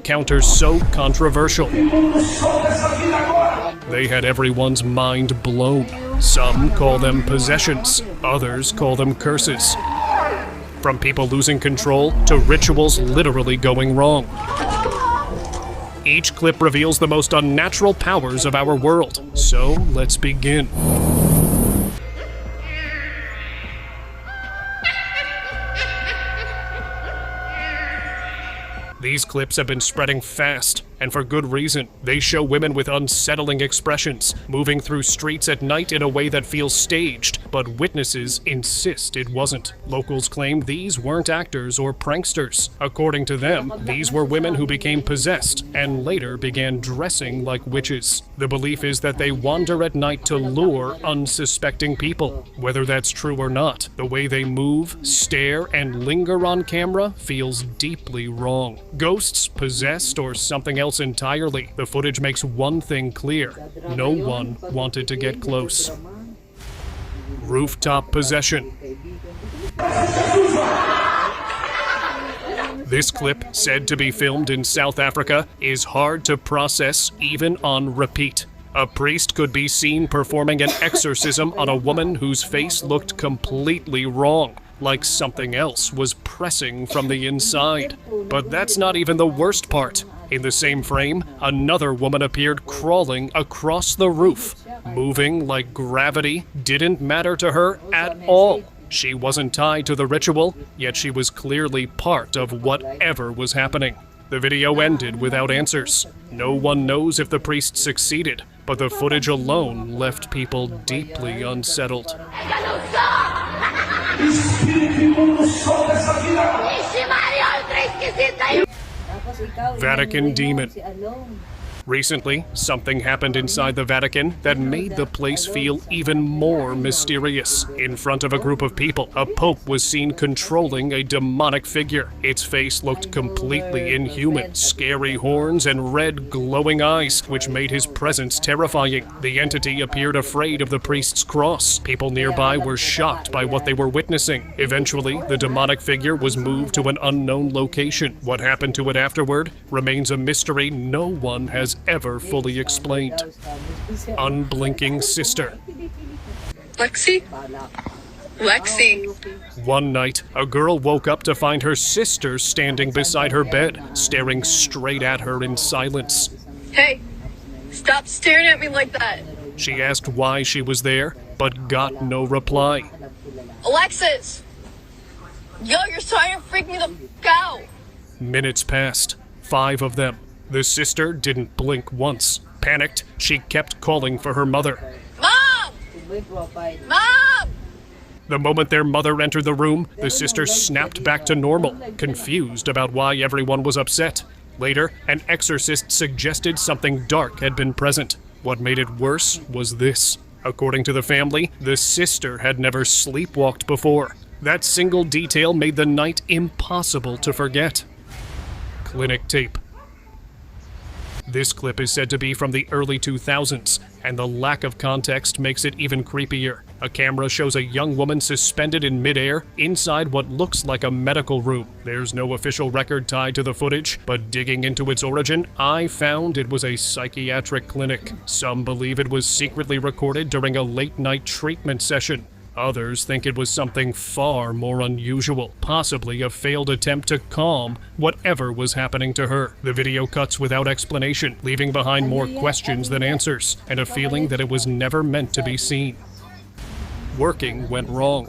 encounters so controversial. They had everyone's mind blown. Some call them possessions, others call them curses. From people losing control to rituals literally going wrong. Each clip reveals the most unnatural powers of our world. So let's begin. These clips have been spreading fast, and for good reason. They show women with unsettling expressions, moving through streets at night in a way that feels staged, but witnesses insist it wasn't. Locals claim these weren't actors or pranksters. According to them, these were women who became possessed, and later began dressing like witches. The belief is that they wander at night to lure unsuspecting people. Whether that's true or not, the way they move, stare, and linger on camera feels deeply wrong. Ghosts, possessed, or something else entirely, the footage makes one thing clear: no one wanted to get close. Rooftop possession. This clip, said to be filmed in South Africa, is hard to process even on repeat. A priest could be seen performing an exorcism on a woman whose face looked completely wrong, like something else was pressing from the inside. But that's not even the worst part. In the same frame, another woman appeared crawling across the roof, moving like gravity didn't matter to her at all. She wasn't tied to the ritual, yet she was clearly part of whatever was happening. The video ended without answers. No one knows if the priest succeeded, but the footage alone left people deeply unsettled. Vatican demon. Recently, something happened inside the Vatican that made the place feel even more mysterious. In front of a group of people, a pope was seen controlling a demonic figure. Its face looked completely inhuman, scary horns and red glowing eyes, which made his presence terrifying. The entity appeared afraid of the priest's cross. People nearby were shocked by what they were witnessing. Eventually, the demonic figure was moved to an unknown location. What happened to it afterward remains a mystery no one has ever fully explained. Unblinking sister. Lexi? One night, a girl woke up to find her sister standing beside her bed, staring straight at her in silence. Hey, stop staring at me like that. She asked why she was there, but got no reply. Alexis! Yo, you're trying to freak me the f*** out. Minutes passed. 5 of them. The sister didn't blink once. Panicked, she kept calling for her mother. Mom! Mom! The moment their mother entered the room, the sister snapped back to normal, confused about why everyone was upset. Later, an exorcist suggested something dark had been present. What made it worse was this. According to the family, the sister had never sleepwalked before. That single detail made the night impossible to forget. Clinic tape. This clip is said to be from the early 2000s, and the lack of context makes it even creepier. A camera shows a young woman suspended in midair inside what looks like a medical room. There's no official record tied to the footage, but digging into its origin, I found it was a psychiatric clinic. Some believe it was secretly recorded during a late-night treatment session. Others think it was something far more unusual, possibly a failed attempt to calm whatever was happening to her. The video cuts without explanation, leaving behind more questions than answers, and a feeling that it was never meant to be seen. Working went wrong.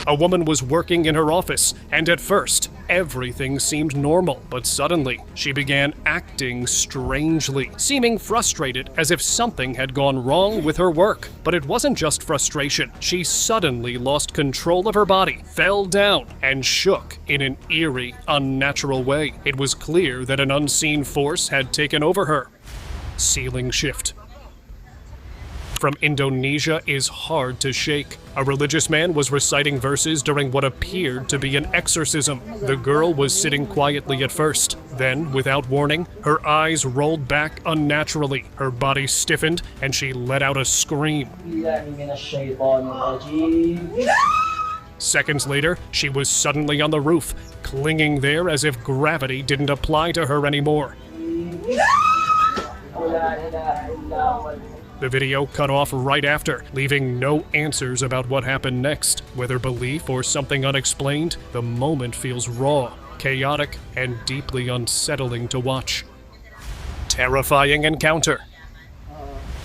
A woman was working in her office, and at first, everything seemed normal, but suddenly, she began acting strangely, seeming frustrated as if something had gone wrong with her work. But it wasn't just frustration. She suddenly lost control of her body, fell down, and shook in an eerie, unnatural way. It was clear that an unseen force had taken over her. Ceiling shift. From Indonesia is hard to shake. A religious man was reciting verses during what appeared to be an exorcism. The girl was sitting quietly at first. Then, without warning, her eyes rolled back unnaturally. Her body stiffened, and she let out a scream. Seconds later, she was suddenly on the roof, clinging there as if gravity didn't apply to her anymore. The video cut off right after, leaving no answers about what happened next. Whether belief or something unexplained, the moment feels raw, chaotic, and deeply unsettling to watch. Terrifying encounter.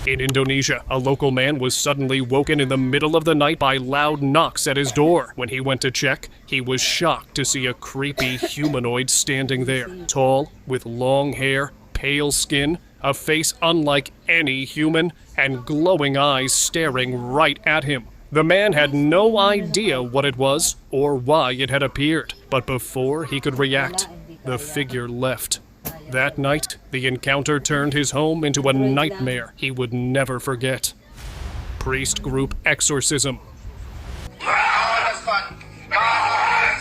In Indonesia, a local man was suddenly woken in the middle of the night by loud knocks at his door. When he went to check, he was shocked to see a creepy humanoid standing there. Tall, with long hair, pale skin, a face unlike any human, and glowing eyes staring right at him. The man had no idea what it was or why it had appeared, but before he could react, the figure left. That night, the encounter turned his home into a nightmare he would never forget. Priest group Exorcism.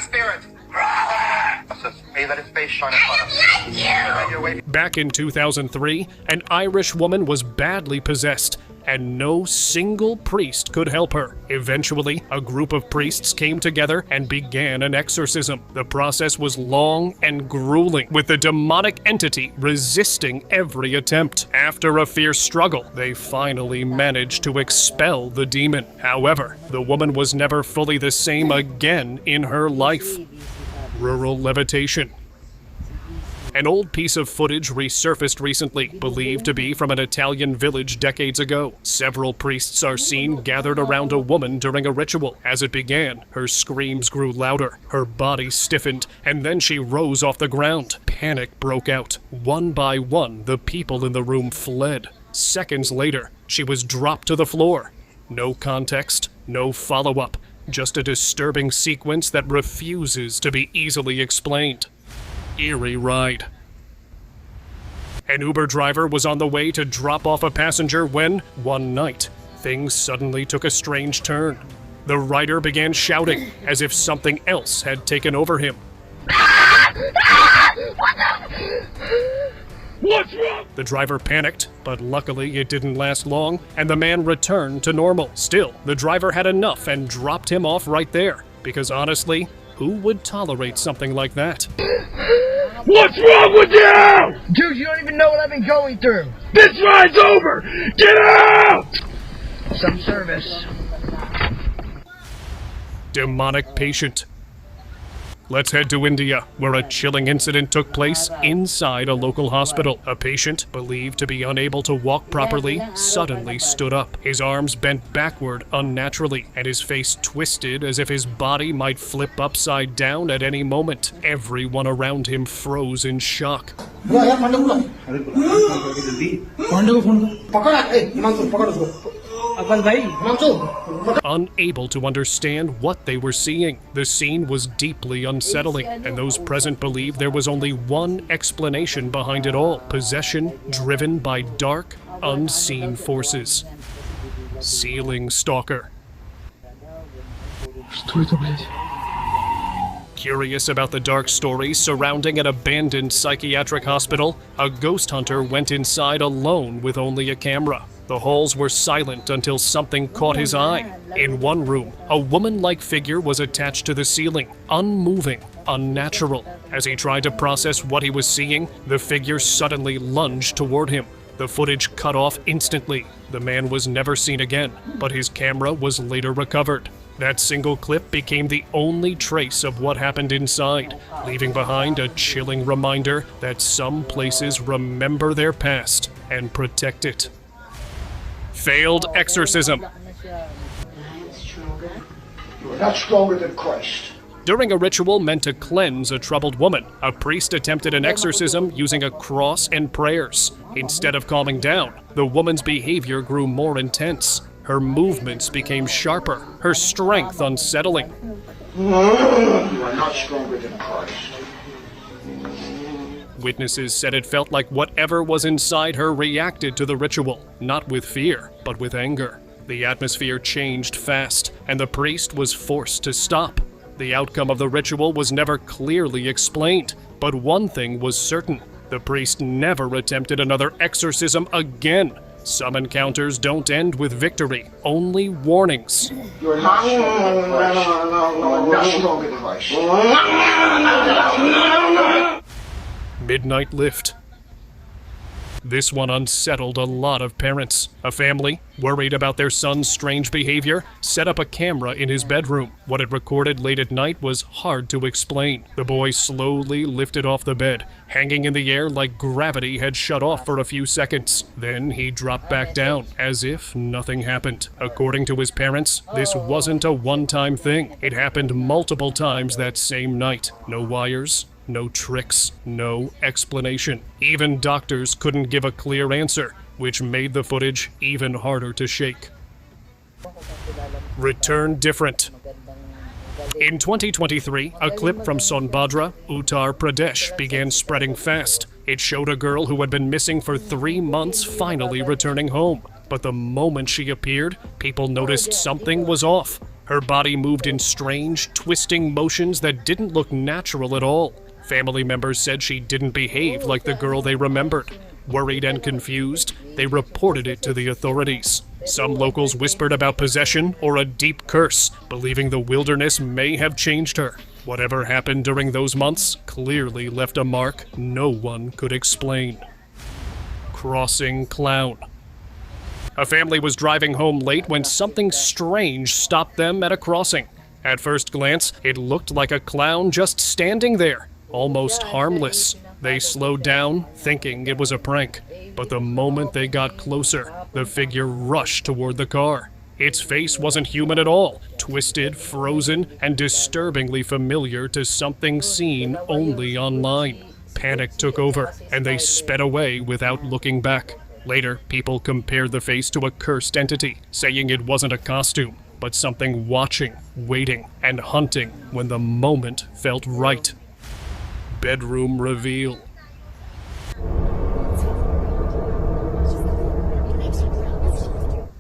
Spirit. May that his face shine upon us. Back in 2003, an Irish woman was badly possessed, and no single priest could help her. Eventually, a group of priests came together and began an exorcism. The process was long and grueling, with the demonic entity resisting every attempt. After a fierce struggle, they finally managed to expel the demon. However, the woman was never fully the same again in her life. Rural levitation. An old piece of footage resurfaced recently, believed to be from an Italian village decades ago. Several priests are seen gathered around a woman during a ritual. As it began, her screams grew louder, her body stiffened, and then she rose off the ground. Panic broke out. One by one, the people in the room fled. Seconds later, she was dropped to the floor. No context, no follow-up, just a disturbing sequence that refuses to be easily explained. Eerie ride. An Uber driver was on the way to drop off a passenger when, one night, things suddenly took a strange turn. The rider began shouting as if something else had taken over him. What's wrong? The driver panicked, but luckily it didn't last long, and the man returned to normal. Still, the driver had enough and dropped him off right there, because honestly, who would tolerate something like that? What's wrong with you? Dude, you don't even know what I've been going through. This ride's over! Get out! Some service. Demonic patient. Let's head to India, where a chilling incident took place inside a local hospital. A patient, believed to be unable to walk properly, suddenly stood up. His arms bent backward unnaturally, and his face twisted as if his body might flip upside down at any moment. Everyone around him froze in shock. Unable to understand what they were seeing, the scene was deeply unsettling, and those present believed there was only one explanation behind it all: possession driven by dark, unseen forces. Ceiling stalker. Curious about the dark stories surrounding an abandoned psychiatric hospital, a ghost hunter went inside alone with only a camera. The halls were silent until something caught his eye. In one room, a woman-like figure was attached to the ceiling, unmoving, unnatural. As he tried to process what he was seeing, the figure suddenly lunged toward him. The footage cut off instantly. The man was never seen again, but his camera was later recovered. That single clip became the only trace of what happened inside, leaving behind a chilling reminder that some places remember their past and protect it. Failed exorcism. You are not stronger than Christ. During a ritual meant to cleanse a troubled woman, a priest attempted an exorcism using a cross and prayers. Instead of calming down, the woman's behavior grew more intense. Her movements became sharper, her strength unsettling. You are not stronger than Christ. Witnesses said it felt like whatever was inside her reacted to the ritual, not with fear, but with anger. The atmosphere changed fast, and the priest was forced to stop. The outcome of the ritual was never clearly explained, but one thing was certain: the priest never attempted another exorcism again. Some encounters don't end with victory, only warnings. You are not stronger than Christ. You are not stronger than Christ. Midnight lift. This one unsettled a lot of parents. A family, worried about their son's strange behavior, set up a camera in his bedroom. What it recorded late at night was hard to explain. The boy slowly lifted off the bed, hanging in the air like gravity had shut off for a few seconds. Then he dropped back down, as if nothing happened. According to his parents, this wasn't a one-time thing. It happened multiple times that same night. No wires, no tricks, no explanation. Even doctors couldn't give a clear answer, which made the footage even harder to shake. Return different. In 2023, a clip from Sonbhadra, Uttar Pradesh began spreading fast. It showed a girl who had been missing for 3 months finally returning home. But the moment she appeared, people noticed something was off. Her body moved in strange, twisting motions that didn't look natural at all. Family members said she didn't behave like the girl they remembered. Worried and confused, they reported it to the authorities. Some locals whispered about possession or a deep curse, believing the wilderness may have changed her. Whatever happened during those months clearly left a mark no one could explain. Crossing clown. A family was driving home late when something strange stopped them at a crossing. At first glance, it looked like a clown just standing there, almost harmless. They slowed down, thinking it was a prank. But the moment they got closer, the figure rushed toward the car. Its face wasn't human at all, twisted, frozen, and disturbingly familiar to something seen only online. Panic took over, and they sped away without looking back. Later, people compared the face to a cursed entity, saying it wasn't a costume, but something watching, waiting, and hunting when the moment felt right. Bedroom reveal.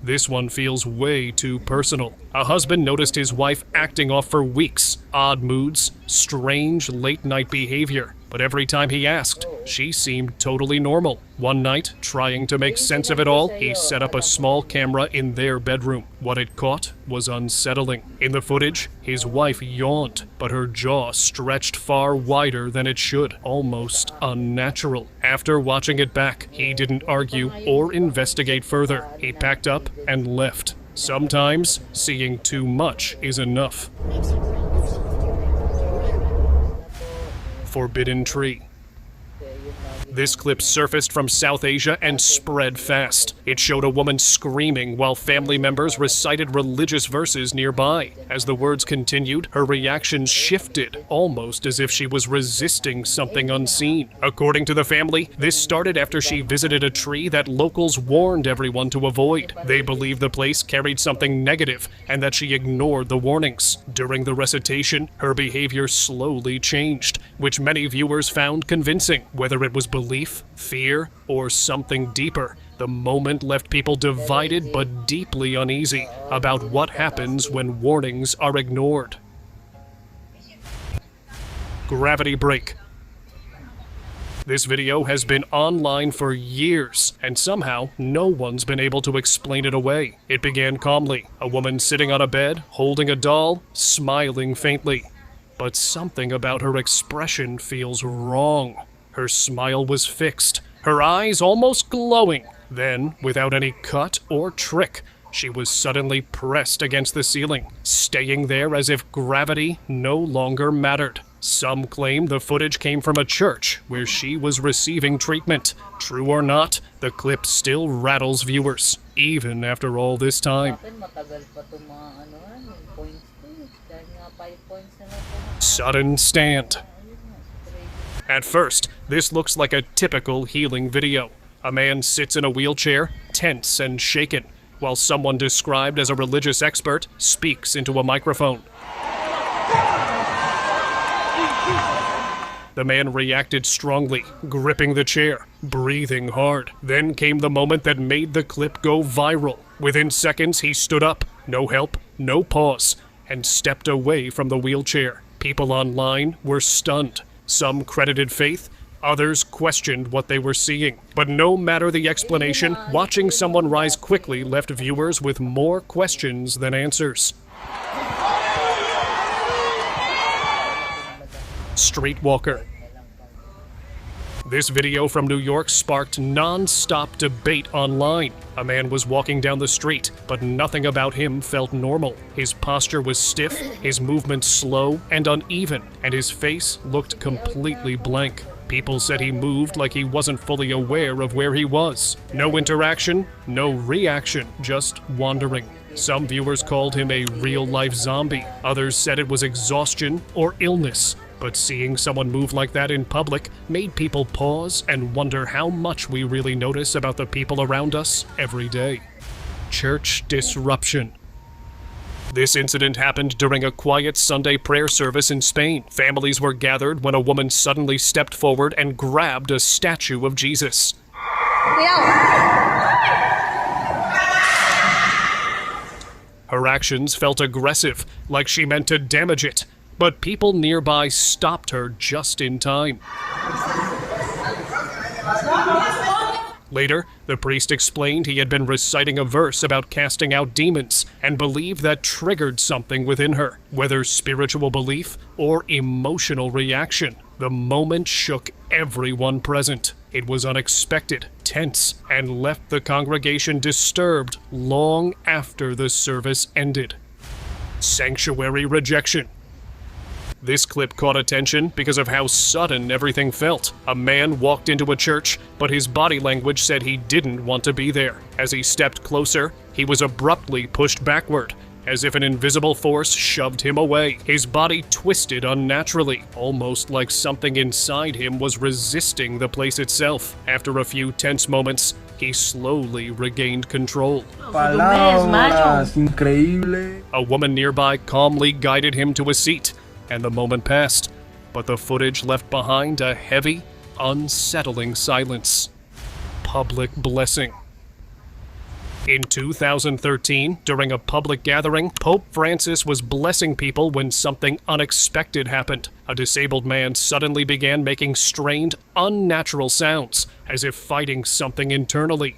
This one feels way too personal. A husband noticed his wife acting off for weeks, odd moods, strange late-night behavior. But every time he asked, she seemed totally normal. One night, trying to make sense of it all, he set up a small camera in their bedroom. What it caught was unsettling. In the footage, his wife yawned, but her jaw stretched far wider than it should, almost unnatural. After watching it back, he didn't argue or investigate further. He packed up and left. Sometimes, seeing too much is enough. Forbidden tree. This clip surfaced from South Asia and spread fast. It showed a woman screaming while family members recited religious verses nearby. As the words continued, her reaction shifted, almost as if she was resisting something unseen. According to the family, this started after she visited a tree that locals warned everyone to avoid. They believed the place carried something negative and that she ignored the warnings. During the recitation, her behavior slowly changed, which many viewers found convincing. Whether it was belief, fear, or something deeper, the moment left people divided but deeply uneasy about what happens when warnings are ignored. Gravity break. This video has been online for years, and somehow no one's been able to explain it away. It began calmly, a woman sitting on a bed, holding a doll, smiling faintly. But something about her expression feels wrong. Her smile was fixed, her eyes almost glowing. Then, without any cut or trick, she was suddenly pressed against the ceiling, staying there as if gravity no longer mattered. Some claim the footage came from a church where she was receiving treatment. True or not, the clip still rattles viewers, even after all this time. Sudden stand. At first, this looks like a typical healing video. A man sits in a wheelchair, tense and shaken, while someone described as a religious expert speaks into a microphone. The man reacted strongly, gripping the chair, breathing hard. Then came the moment that made the clip go viral. Within seconds, he stood up, no help, no pause, and stepped away from the wheelchair. People online were stunned. Some credited faith, Others questioned what they were seeing. But no matter the explanation, watching someone rise quickly left viewers with more questions than answers. Streetwalker. This video from New York sparked non-stop debate online. A man was walking down the street, but nothing about him felt normal. His posture was stiff, his movements slow and uneven, and his face looked completely blank. People said he moved like he wasn't fully aware of where he was. No interaction, no reaction, just wandering. Some viewers called him a real-life zombie. Others said it was exhaustion or illness. But seeing someone move like that in public made people pause and wonder how much we really notice about the people around us every day. Church disruption. This incident happened during a quiet Sunday prayer service in Spain. Families were gathered when a woman suddenly stepped forward and grabbed a statue of Jesus. Her actions felt aggressive, like she meant to damage it. But people nearby stopped her just in time. Later, the priest explained he had been reciting a verse about casting out demons and believed that triggered something within her, whether spiritual belief or emotional reaction. The moment shook everyone present. It was unexpected, tense, and left the congregation disturbed long after the service ended. Sanctuary rejection. This clip caught attention because of how sudden everything felt. A man walked into a church, but his body language said he didn't want to be there. As he stepped closer, he was abruptly pushed backward, as if an invisible force shoved him away. His body twisted unnaturally, almost like something inside him was resisting the place itself. After a few tense moments, he slowly regained control. Palabras, increíble. A woman nearby calmly guided him to a seat, and the moment passed, but the footage left behind a heavy, unsettling silence. Public blessing. In 2013, during a public gathering, Pope Francis was blessing people when something unexpected happened. A disabled man suddenly began making strained, unnatural sounds, as if fighting something internally.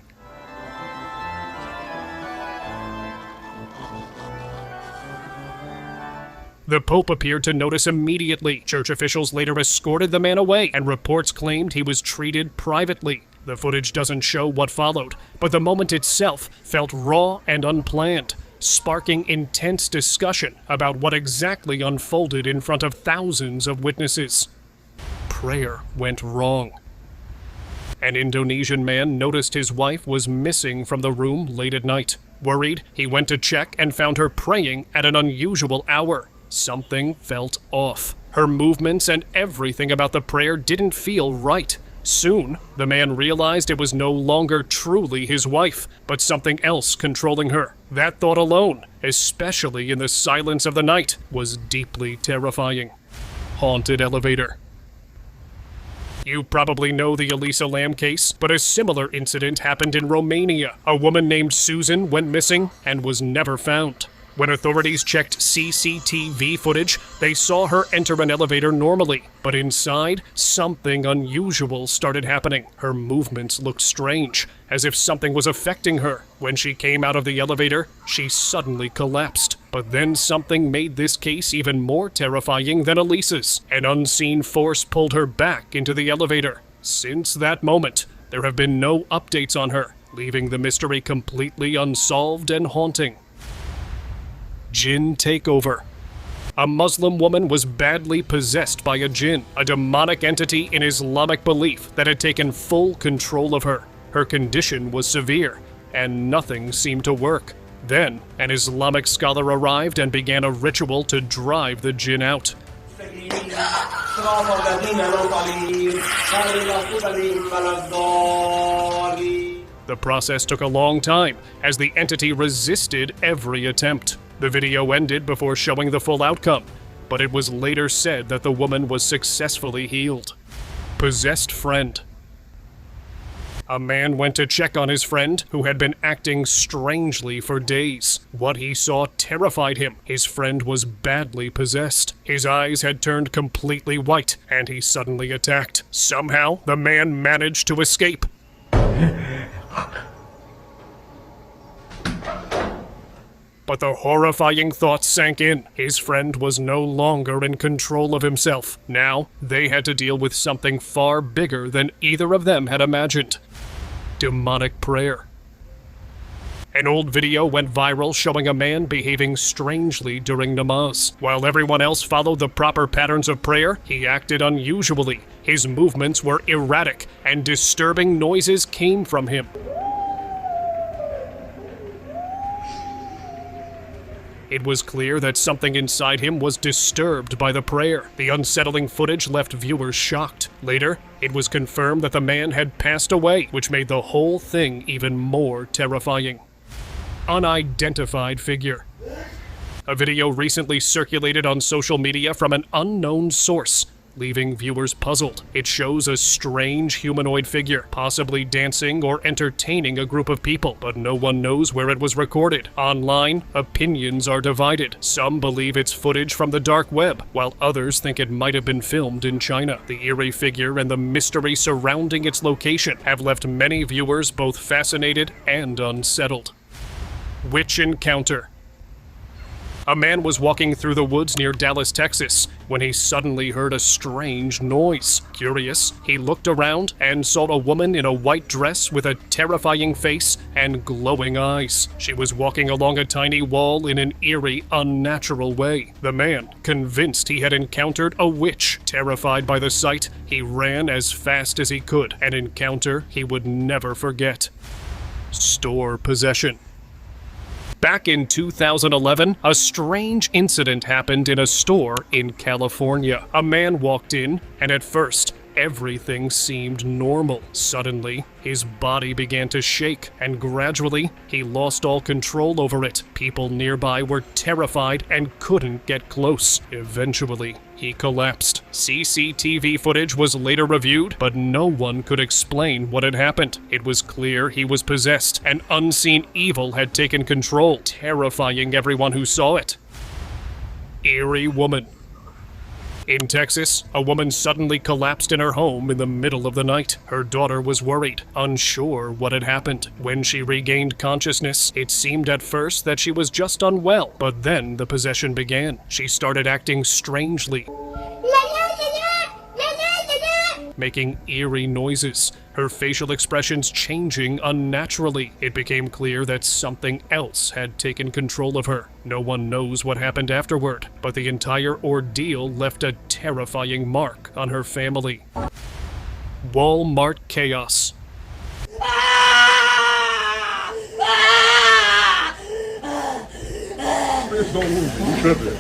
The Pope appeared to notice immediately. Church officials later escorted the man away, and reports claimed he was treated privately. The footage doesn't show what followed, but the moment itself felt raw and unplanned, sparking intense discussion about what exactly unfolded in front of thousands of witnesses. Prayer went wrong. An Indonesian man noticed his wife was missing from the room late at night. Worried, he went to check and found her praying at an unusual hour. Something felt off. Her movements and everything about the prayer didn't feel right. Soon, the man realized it was no longer truly his wife, but something else controlling her. That thought alone, especially in the silence of the night, was deeply terrifying. Haunted elevator. You probably know the Elisa Lam case, but a similar incident happened in Romania. A woman named Susan went missing and was never found. When authorities checked CCTV footage, they saw her enter an elevator normally, but inside, something unusual started happening. Her movements looked strange, as if something was affecting her. When she came out of the elevator, she suddenly collapsed. But then something made this case even more terrifying than Elisa's. An unseen force pulled her back into the elevator. Since that moment, there have been no updates on her, leaving the mystery completely unsolved and haunting. Jinn takeover. A Muslim woman was badly possessed by a jinn, a demonic entity in Islamic belief that had taken full control of her. Her condition was severe, and nothing seemed to work. Then, an Islamic scholar arrived and began a ritual to drive the jinn out. The process took a long time, as the entity resisted every attempt. The video ended before showing the full outcome, but it was later said that the woman was successfully healed. Possessed friend. A man went to check on his friend, who had been acting strangely for days. What he saw terrified him. His friend was badly possessed. His eyes had turned completely white, and he suddenly attacked. Somehow, the man managed to escape. But the horrifying thoughts sank in. His friend was no longer in control of himself. Now, they had to deal with something far bigger than either of them had imagined. Demonic prayer. An old video went viral showing a man behaving strangely during namaz. While everyone else followed the proper patterns of prayer, he acted unusually. His movements were erratic, and disturbing noises came from him. It was clear that something inside him was disturbed by the prayer. The unsettling footage left viewers shocked. Later, it was confirmed that the man had passed away, which made the whole thing even more terrifying. Unidentified figure. A video recently circulated on social media from an unknown source, leaving viewers puzzled. It shows a strange humanoid figure, possibly dancing or entertaining a group of people, but no one knows where it was recorded. Online, opinions are divided. Some believe it's footage from the dark web, while others think it might have been filmed in China. The eerie figure and the mystery surrounding its location have left many viewers both fascinated and unsettled. Witch encounter. A man was walking through the woods near Dallas, Texas, when he suddenly heard a strange noise. Curious, he looked around and saw a woman in a white dress with a terrifying face and glowing eyes. She was walking along a tiny wall in an eerie, unnatural way. The man, convinced he had encountered a witch. Terrified by the sight, he ran as fast as he could, an encounter he would never forget. Store possession. Back in 2011, a strange incident happened in a store in California. A man walked in, and at first, everything seemed normal. Suddenly, his body began to shake, and gradually, he lost all control over it. People nearby were terrified and couldn't get close. Eventually, he collapsed. CCTV footage was later reviewed, but no one could explain what had happened. It was clear he was possessed. An unseen evil had taken control, terrifying everyone who saw it. Eerie woman. In Texas, a woman suddenly collapsed in her home in the middle of the night. Her daughter was worried, unsure what had happened. When she regained consciousness, it seemed at first that she was just unwell, but then the possession began. She started acting strangely, making eerie noises, her facial expressions changing unnaturally. It became clear that something else had taken control of her. No one knows what happened afterward, but the entire ordeal left a terrifying mark on her family. Walmart chaos. Spirits don't move. You tripping.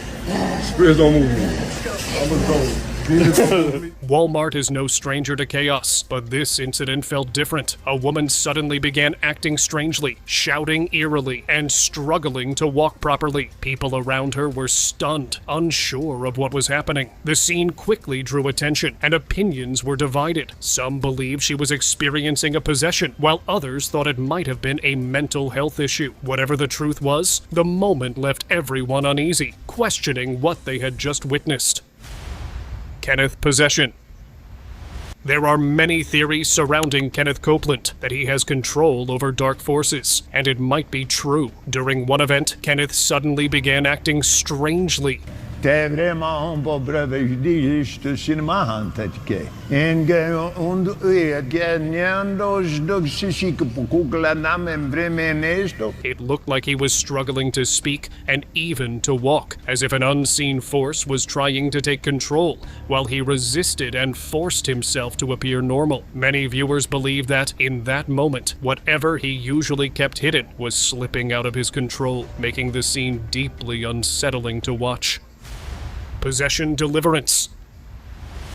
Spirits don't move. I'm gonna go. Walmart is no stranger to chaos, but this incident felt different. A woman suddenly began acting strangely, shouting eerily, and struggling to walk properly. People around her were stunned, unsure of what was happening. The scene quickly drew attention, and opinions were divided. Some believed she was experiencing a possession, while others thought it might have been a mental health issue. Whatever the truth was, the moment left everyone uneasy, questioning what they had just witnessed. Kenneth possession. There are many theories surrounding Kenneth Copeland, that he has control over dark forces, and it might be true. During one event, Kenneth suddenly began acting strangely. Det är vraiment pas bröder to cinema hantatke. En und It looked like he was struggling to speak and even to walk, as if an unseen force was trying to take control, while he resisted and forced himself to appear normal. Many viewers believe that, in that moment, whatever he usually kept hidden was slipping out of his control, making the scene deeply unsettling to watch. Possession deliverance.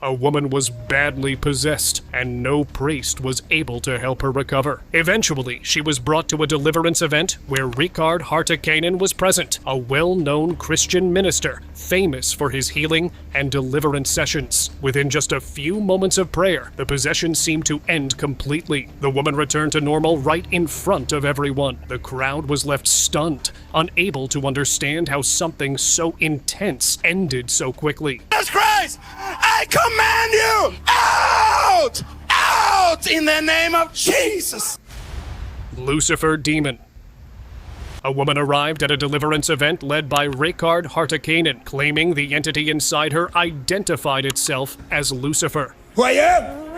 A woman was badly possessed, and no priest was able to help her recover. Eventually, she was brought to a deliverance event where Rikard Hartikainen was present, a well-known Christian minister, famous for his healing and deliverance sessions. Within just a few moments of prayer, the possession seemed to end completely. The woman returned to normal right in front of everyone. The crowd was left stunned, unable to understand how something so intense ended so quickly. Jesus Christ, I command you out! Out in the name of Jesus! Lucifer Demon. A woman arrived at a deliverance event led by Rikard Hartikainen, claiming the entity inside her identified itself as Lucifer. Who are you?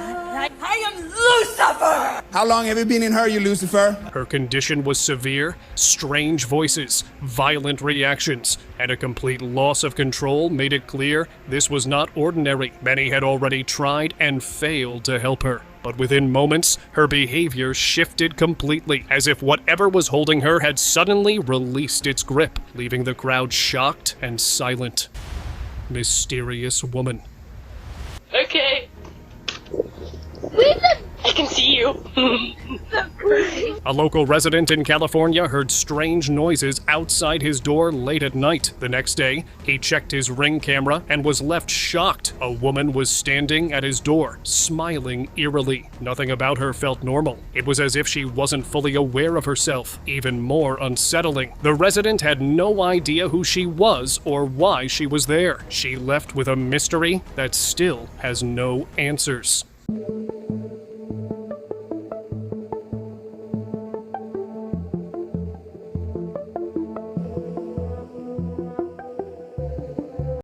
I am Lucifer! How long have you been in her, you Lucifer? Her condition was severe, strange voices, violent reactions, and a complete loss of control made it clear this was not ordinary. Many had already tried and failed to help her. But within moments, her behavior shifted completely, as if whatever was holding her had suddenly released its grip, leaving the crowd shocked and silent. Mysterious woman. Okay. I can see you. A local resident in California heard strange noises outside his door late at night. The next day, he checked his Ring camera and was left shocked. A woman was standing at his door, smiling eerily. Nothing about her felt normal. It was as if she wasn't fully aware of herself. Even more unsettling. The resident had no idea who she was or why she was there. She left with a mystery that still has no answers.